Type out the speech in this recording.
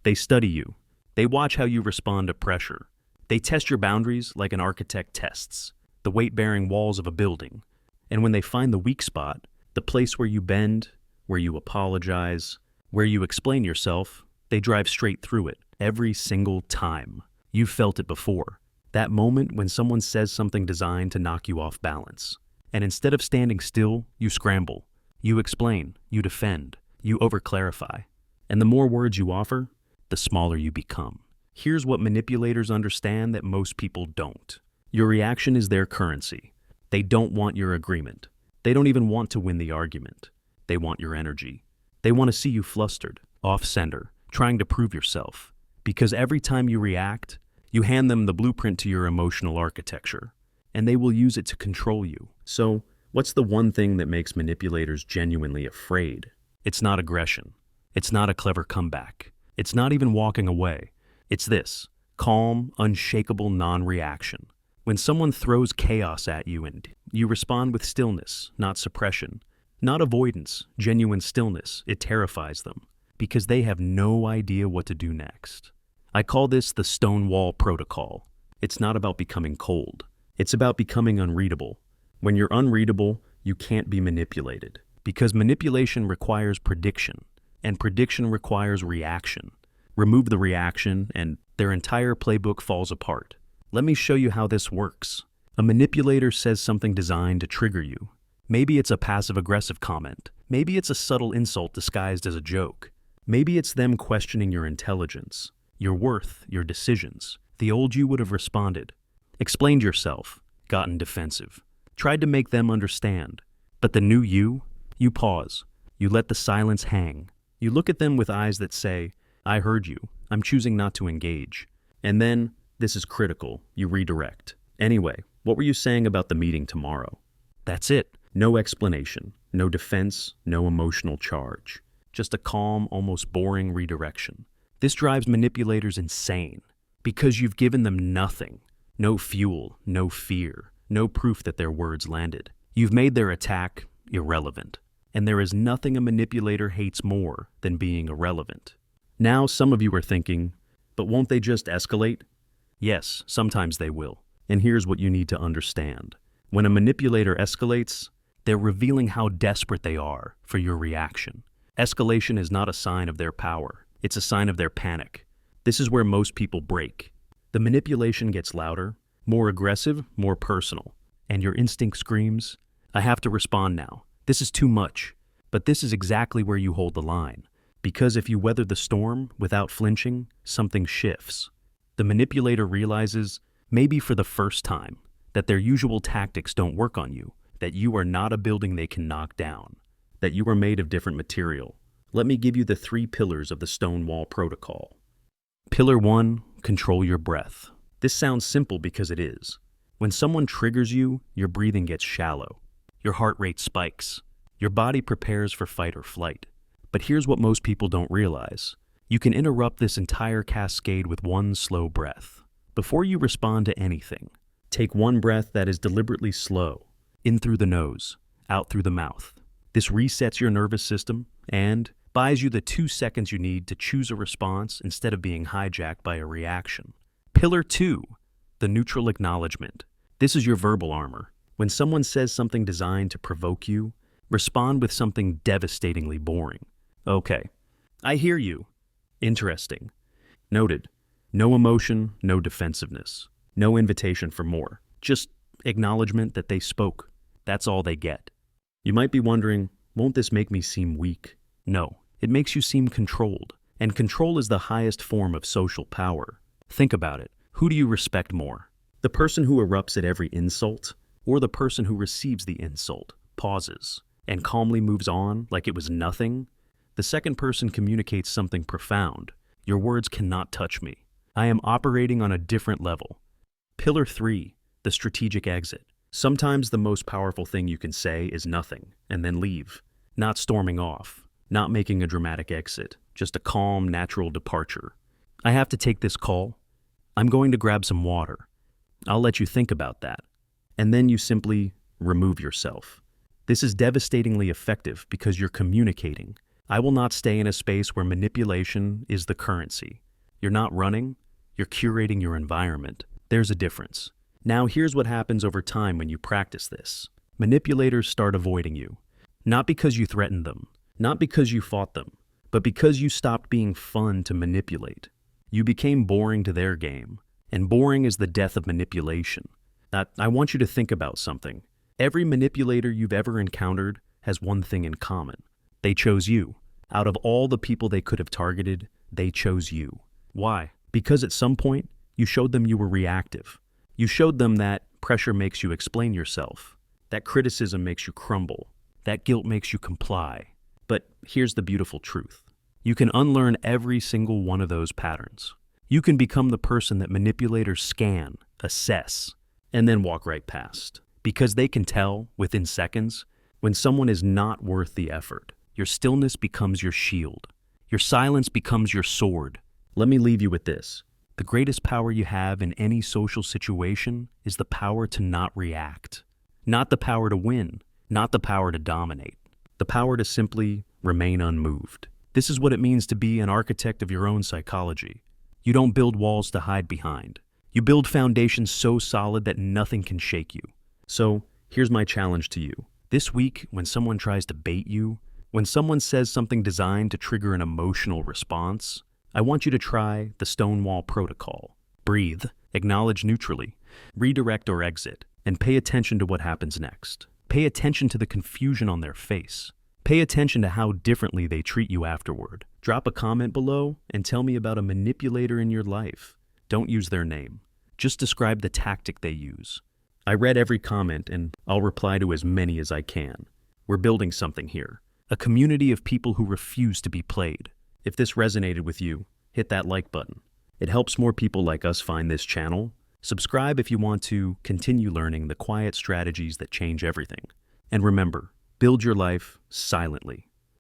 They study you. They watch how you respond to pressure. They test your boundaries like an architect tests the weight-bearing walls of a building. And when they find the weak spot, the place where you bend, where you apologize, where you explain yourself, they drive straight through it every single time. You've felt it before. That moment when someone says something designed to knock you off balance. And instead of standing still, you scramble. You explain, you defend, you overclarify. And the more words you offer, the smaller you become. Here's what manipulators understand that most people don't. Your reaction is their currency. They don't want your agreement. They don't even want to win the argument. They want your energy. They want to see you flustered, off-center, trying to prove yourself. Because every time you react, you hand them the blueprint to your emotional architecture, and they will use it to control you. So, what's the one thing that makes manipulators genuinely afraid? It's not aggression. It's not a clever comeback. It's not even walking away. It's this: calm, unshakable non-reaction. When someone throws chaos at you and you respond with stillness, not suppression, not avoidance, genuine stillness, it terrifies them because they have no idea what to do next. I call this the Stonewall Protocol. It's not about becoming cold. It's about becoming unreadable. When you're unreadable, you can't be manipulated because manipulation requires prediction, and prediction requires reaction. Remove the reaction and their entire playbook falls apart. Let me show you how this works. A manipulator says something designed to trigger you. Maybe it's a passive-aggressive comment. Maybe it's a subtle insult disguised as a joke. Maybe it's them questioning your intelligence, your worth, your decisions. The old you would have responded, explained yourself, gotten defensive, tried to make them understand. But the new you pause. You let the silence hang. You look at them with eyes that say, I heard you. I'm choosing not to engage. And then, this is critical, you redirect. Anyway, what were you saying about the meeting tomorrow? That's it. No explanation, no defense, no emotional charge. Just a calm, almost boring redirection. This drives manipulators insane because you've given them nothing. No fuel, no fear, no proof that their words landed. You've made their attack irrelevant. And there is nothing a manipulator hates more than being irrelevant. Now some of you are thinking, but won't they just escalate? Yes, sometimes they will. And here's what you need to understand. When a manipulator escalates, they're revealing how desperate they are for your reaction. Escalation is not a sign of their power. It's a sign of their panic. This is where most people break. The manipulation gets louder, more aggressive, more personal. And your instinct screams, I have to respond now. This is too much. But this is exactly where you hold the line. Because if you weather the storm without flinching, something shifts. The manipulator realizes, maybe for the first time, that their usual tactics don't work on you, that you are not a building they can knock down, that you are made of different material. Let me give you the 3 pillars of the Stonewall Protocol. Pillar 1, control your breath. This sounds simple because it is. When someone triggers you, your breathing gets shallow. Your heart rate spikes. Your body prepares for fight or flight. But here's what most people don't realize. You can interrupt this entire cascade with one slow breath. Before you respond to anything, take one breath that is deliberately slow, in through the nose, out through the mouth. This resets your nervous system and buys you the 2 seconds you need to choose a response instead of being hijacked by a reaction. Pillar 2, the neutral acknowledgement. This is your verbal armor. When someone says something designed to provoke you, respond with something devastatingly boring. Okay, I hear you. Interesting. Noted. No emotion, no defensiveness. No invitation for more. Just acknowledgement that they spoke. That's all they get. You might be wondering, won't this make me seem weak? No, it makes you seem controlled. And control is the highest form of social power. Think about it. Who do you respect more? The person who erupts at every insult, or the person who receives the insult, pauses, and calmly moves on like it was nothing? The second person communicates something profound. Your words cannot touch me. I am operating on a different level. Pillar 3, the strategic exit. Sometimes the most powerful thing you can say is nothing, and then leave. Not storming off, not making a dramatic exit, just a calm, natural departure. I have to take this call. I'm going to grab some water. I'll let you think about that. And then you simply remove yourself. This is devastatingly effective because you're communicating. I will not stay in a space where manipulation is the currency. You're not running, you're curating your environment. There's a difference. Now here's what happens over time when you practice this. Manipulators start avoiding you. Not because you threatened them, not because you fought them, but because you stopped being fun to manipulate. You became boring to their game, and boring is the death of manipulation. I want you to think about something. Every manipulator you've ever encountered has one thing in common. They chose you. Out of all the people they could have targeted, they chose you. Why? Because at some point, you showed them you were reactive. You showed them that pressure makes you explain yourself, that criticism makes you crumble, that guilt makes you comply. But here's the beautiful truth. You can unlearn every single one of those patterns. You can become the person that manipulators scan, assess, and then walk right past. Because they can tell, within seconds, when someone is not worth the effort. Your stillness becomes your shield. Your silence becomes your sword. Let me leave you with this. The greatest power you have in any social situation is the power to not react. Not the power to win, not the power to dominate. The power to simply remain unmoved. This is what it means to be an architect of your own psychology. You don't build walls to hide behind. You build foundations so solid that nothing can shake you. So, here's my challenge to you. This week, when someone tries to bait you, when someone says something designed to trigger an emotional response, I want you to try the Stonewall Protocol. Breathe, acknowledge neutrally, redirect or exit, and pay attention to what happens next. Pay attention to the confusion on their face. Pay attention to how differently they treat you afterward. Drop a comment below and tell me about a manipulator in your life. Don't use their name. Just describe the tactic they use. I read every comment and I'll reply to as many as I can. We're building something here. A community of people who refuse to be played. If this resonated with you, hit that like button. It helps more people like us find this channel. Subscribe if you want to continue learning the quiet strategies that change everything. And remember, build your life silently.